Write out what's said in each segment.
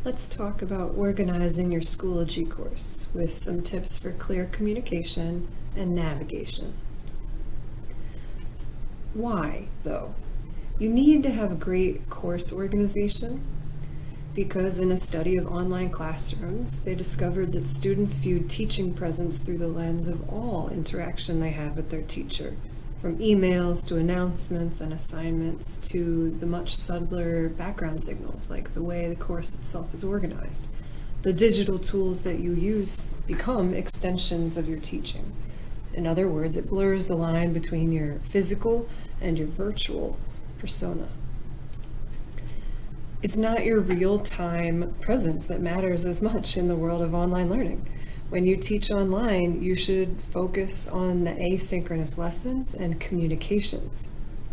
Let's talk about organizing your Schoology course with some tips for clear communication and navigation. Why, though? You need to have great course organization because in a study of online classrooms, they discovered that students viewed teaching presence through the lens of all interaction they had with their teacher, from emails to announcements and assignments to the much subtler background signals like the way the course itself is organized. The digital tools that you use become extensions of your teaching. In other words, it blurs the line between your physical and your virtual persona. It's not your real-time presence that matters as much in the world of online learning. When you teach online, you should focus on the asynchronous lessons and communications.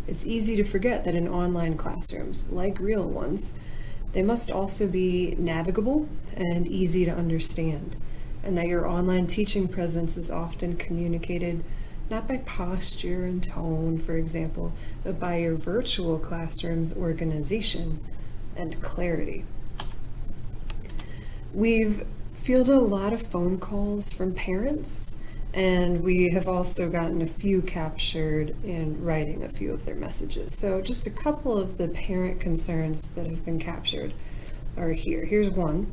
It's easy to forget that in online classrooms, like real ones, they must also be navigable and easy to understand, and that your online teaching presence is often communicated not by posture and tone, for example, but by your virtual classroom's organization and clarity. We've fielded a lot of phone calls from parents, and we have also gotten a few captured in writing a few of their messages. So just a couple of the parent concerns that have been captured are here. Here's one.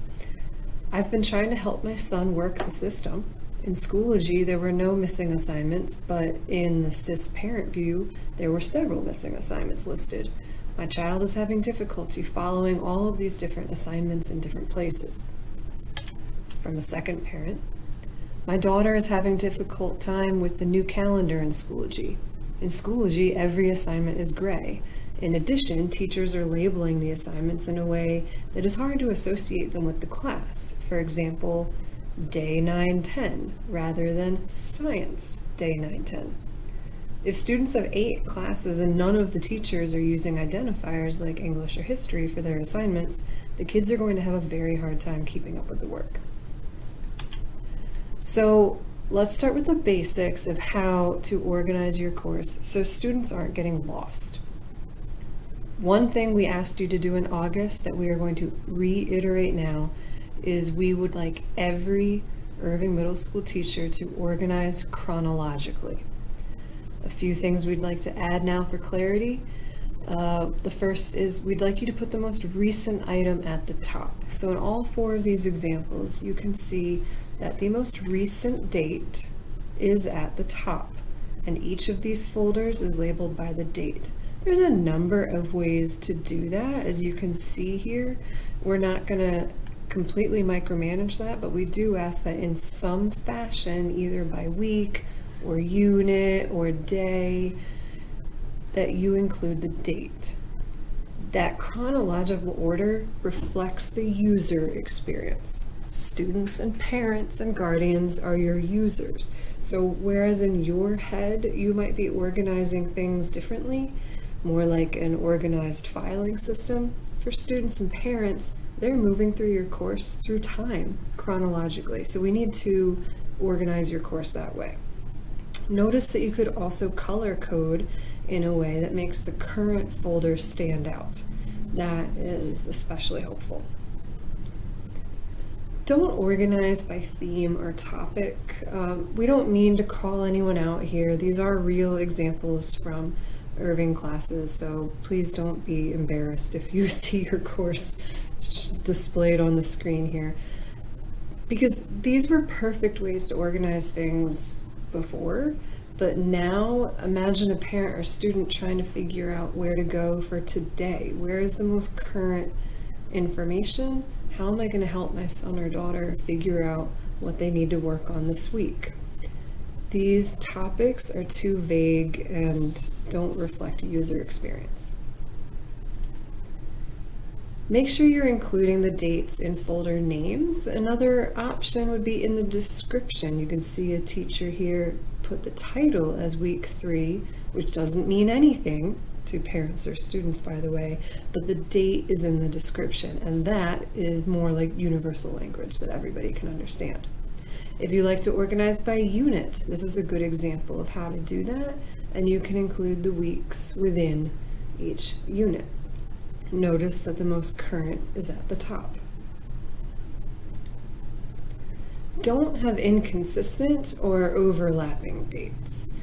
I've been trying to help my son work the system. In Schoology, there were no missing assignments, but in the cis parent view, there were several missing assignments listed. My child is having difficulty following all of these different assignments in different places. From a second parent, my daughter is having difficult time with the new calendar in Schoology. In Schoology, every assignment is gray. In addition, teachers are labeling the assignments in a way that is hard to associate them with the class. For example, Day 9-10 rather than Science Day 9-10. If students have 8 classes and none of the teachers are using identifiers like English or history for their assignments, the kids are going to have a very hard time keeping up with the work. So let's start with the basics of how to organize your course so students aren't getting lost. One thing we asked you to do in August that we are going to reiterate now is we would like every Irving Middle School teacher to organize chronologically. A few things we'd like to add now for clarity. The first is we'd like you to put the most recent item at the top. So in all 4 of these examples, you can see that the most recent date is at the top, and each of these folders is labeled by the date. There's a number of ways to do that. As you can see here, we're not going to completely micromanage that, but we do ask that in some fashion, either by week or unit or day, that you include the date. That chronological order reflects the user experience. Students and parents and guardians are your users. So whereas in your head you might be organizing things differently, more like an organized filing system, for students and parents, they're moving through your course through time chronologically. So we need to organize your course that way. Notice that you could also color code in a way that makes the current folder stand out. That is especially helpful. Don't organize by theme or topic. We don't mean to call anyone out here. These are real examples from Irving classes, so please don't be embarrassed if you see your course displayed on the screen here. Because these were perfect ways to organize things before, but now imagine a parent or student trying to figure out where to go for today. Where is the most current information? How am I going to help my son or daughter figure out what they need to work on this week? These topics are too vague and don't reflect user experience. Make sure you're including the dates in folder names. Another option would be in the description. You can see a teacher here put the title as week 3, which doesn't mean anything to parents or students, by the way, but the date is in the description, and that is more like universal language that everybody can understand. If you like to organize by unit, this is a good example of how to do that, and you can include the weeks within each unit. Notice that the most current is at the top. don't have inconsistent or overlapping dates.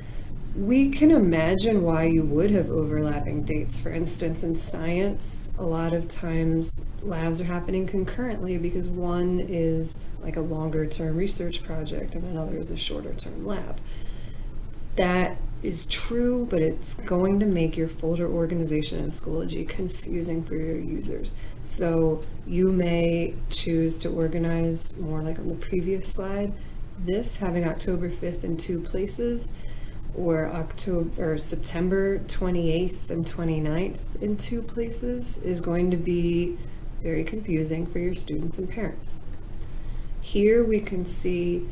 We can imagine why you would have overlapping dates. For instance, in science, a lot of times labs are happening concurrently because one is like a longer term research project and another is a shorter term lab. That is true, but it's going to make your folder organization in Schoology confusing for your users. So you may choose to organize more like on the previous slide, this having October 5th in 2 places, or September 28th and 29th in 2 places is going to be very confusing for your students and parents. Here we can see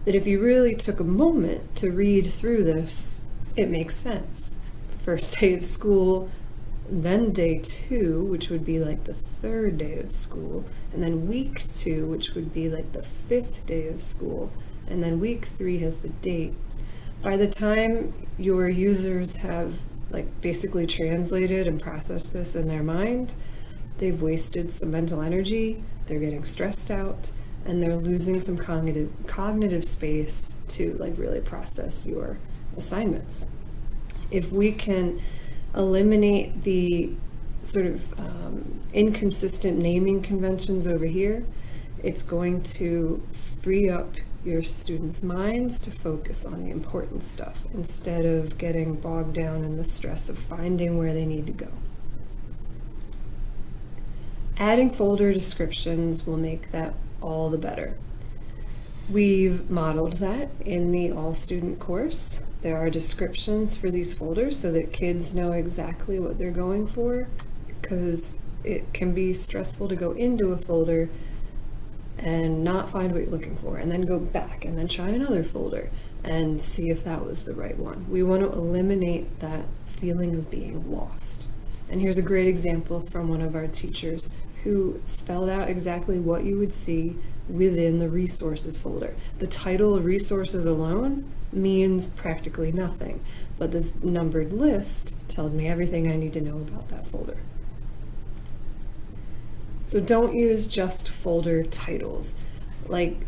that if you really took a moment to read through this, it makes sense. First day of school, then day 2, which would be like the 3rd day of school, and then week 2, which would be like the 5th day of school, and then week 3 has the date. By the time your users have like basically translated and processed this in their mind, they've wasted some mental energy, they're getting stressed out, and they're losing some cognitive space to like really process your assignments. If we can eliminate the sort of inconsistent naming conventions over here, it's going to free up your students' minds to focus on the important stuff instead of getting bogged down in the stress of finding where they need to go. Adding folder descriptions will make that all the better. We've modeled that in the all-student course. There are descriptions for these folders so that kids know exactly what they're going for, because it can be stressful to go into a folder and not find what you're looking for, and then go back and then try another folder and see if that was the right one. We want to eliminate that feeling of being lost. And here's a great example from one of our teachers who spelled out exactly what you would see within the resources folder. The title of resources alone means practically nothing, but this numbered list tells me everything I need to know about that folder. So don't use just folder titles. Like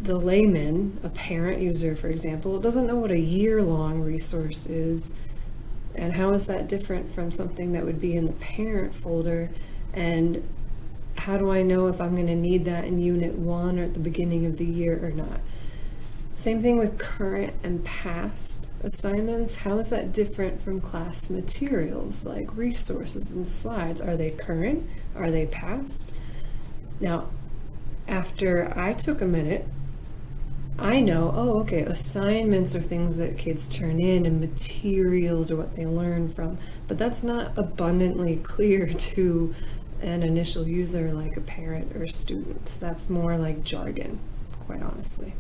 the layman, a parent user, for example, doesn't know what a year-long resource is, and how is that different from something that would be in the parent folder, and how do I know if I'm going to need that in Unit 1 or at the beginning of the year or not? Same thing with current and past assignments. How is that different from class materials like resources and slides? Are they current? Are they past? Now, after I took a minute, I know, oh, okay, assignments are things that kids turn in and materials are what they learn from, but that's not abundantly clear to an initial user like a parent or a student. That's more like jargon, quite honestly.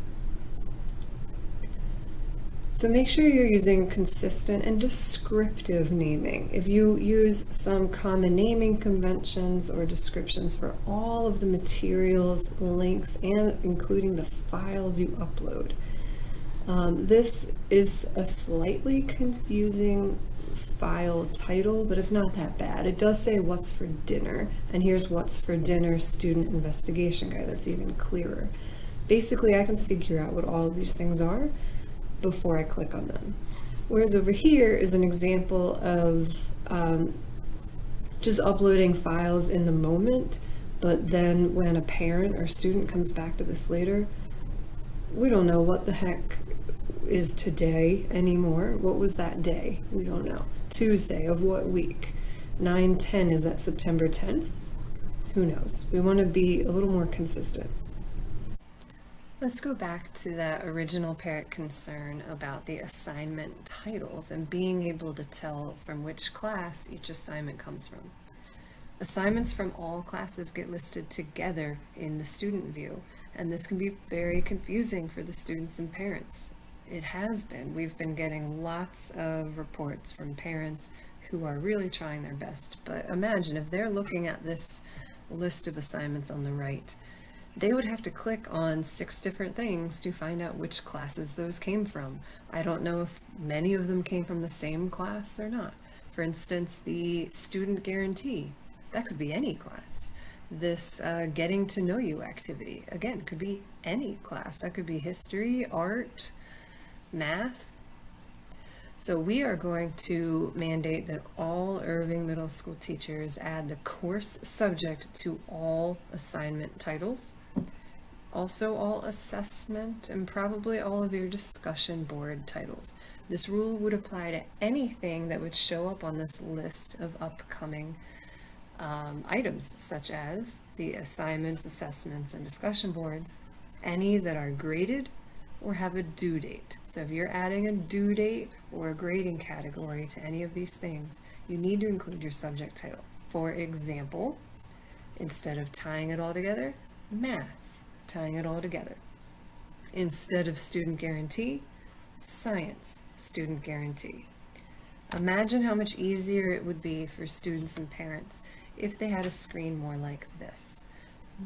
So make sure you're using consistent and descriptive naming. If you use some common naming conventions or descriptions for all of the materials, links, and including the files you upload. This is a slightly confusing file title, but it's not that bad. It does say what's for dinner, and here's what's for dinner student investigation guide. That's even clearer. Basically, I can figure out what all of these things are before I click on them. Whereas over here is an example of just uploading files in the moment, but then when a parent or student comes back to this later, we don't know what the heck is today anymore. What was that day? We don't know. Tuesday of what week? 9/10, is that September 10th? Who knows? We want to be a little more consistent. Let's go back to that original parent concern about the assignment titles and being able to tell from which class each assignment comes from. Assignments from all classes get listed together in the student view, and this can be very confusing for the students and parents. It has been. We've been getting lots of reports from parents who are really trying their best, but imagine if they're looking at this list of assignments on the right, they would have to click on 6 different things to find out which classes those came from. I don't know if many of them came from the same class or not. For instance, the student guarantee, that could be any class. this getting to know you activity. Again, could be any class. That could be history, art, math. So we are going to mandate that all Irving Middle School teachers add the course subject to all assignment titles, also all assessment, and probably all of your discussion board titles. This rule would apply to anything that would show up on this list of upcoming items, such as the assignments, assessments, and discussion boards, any that are graded or have a due date. So if you're adding a due date or a grading category to any of these things, you need to include your subject title. For example, instead of tying it all together, math, tying it all together. Instead of student guarantee, science, student guarantee. Imagine how much easier it would be for students and parents if they had a screen more like this.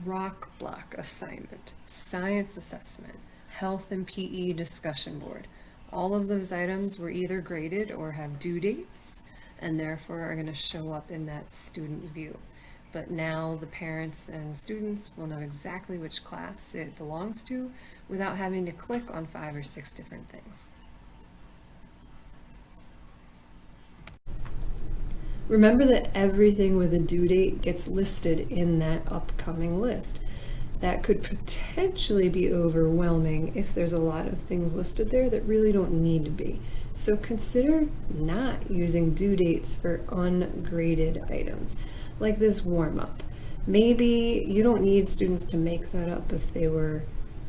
Rock block assignment, science assessment, health and PE discussion board. All of those items were either graded or have due dates, and therefore are going to show up in that student view. But now the parents and students will know exactly which class it belongs to without having to click on 5 or 6 different things. Remember that everything with a due date gets listed in that upcoming list. That could potentially be overwhelming if there's a lot of things listed there that really don't need to be. So consider not using due dates for ungraded items, like this warm-up. Maybe you don't need students to make that up if they were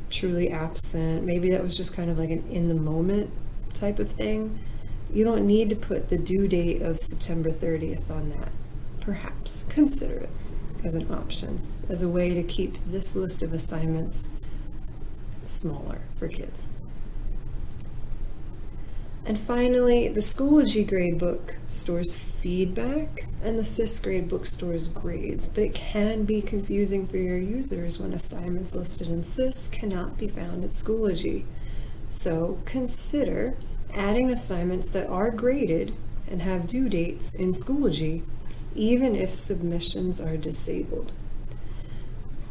truly absent. Maybe that was just kind of like an in-the-moment type of thing. You don't need to put the due date of September 30th on that. Perhaps consider it as an option, as a way to keep this list of assignments smaller for kids. And finally, the Schoology gradebook stores feedback and the SIS gradebook stores grades, but it can be confusing for your users when assignments listed in SIS cannot be found at Schoology. So consider adding assignments that are graded and have due dates in Schoology, even if submissions are disabled.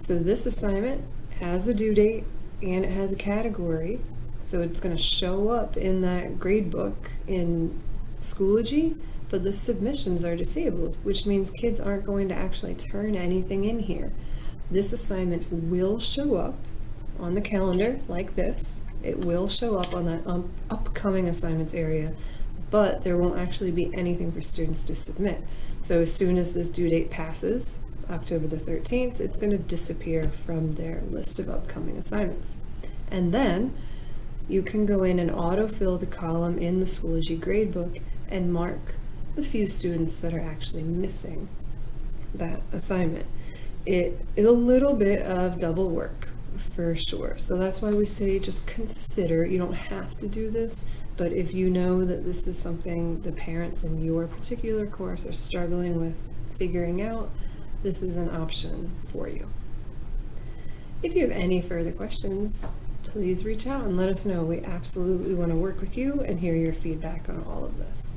So this assignment has a due date and it has a category, so it's going to show up in that grade book in Schoology, but the submissions are disabled, which means kids aren't going to actually turn anything in here. This assignment will show up on the calendar like this. It will show up on that upcoming assignments area, but there won't actually be anything for students to submit. So as soon as this due date passes, October the 13th, it's going to disappear from their list of upcoming assignments. And then you can go in and autofill the column in the Schoology gradebook and mark the few students that are actually missing that assignment. It is a little bit of double work for sure. So that's why we say just consider. You don't have to do this, but if you know that this is something the parents in your particular course are struggling with figuring out, this is an option for you. If you have any further questions, please reach out and let us know. We absolutely want to work with you and hear your feedback on all of this.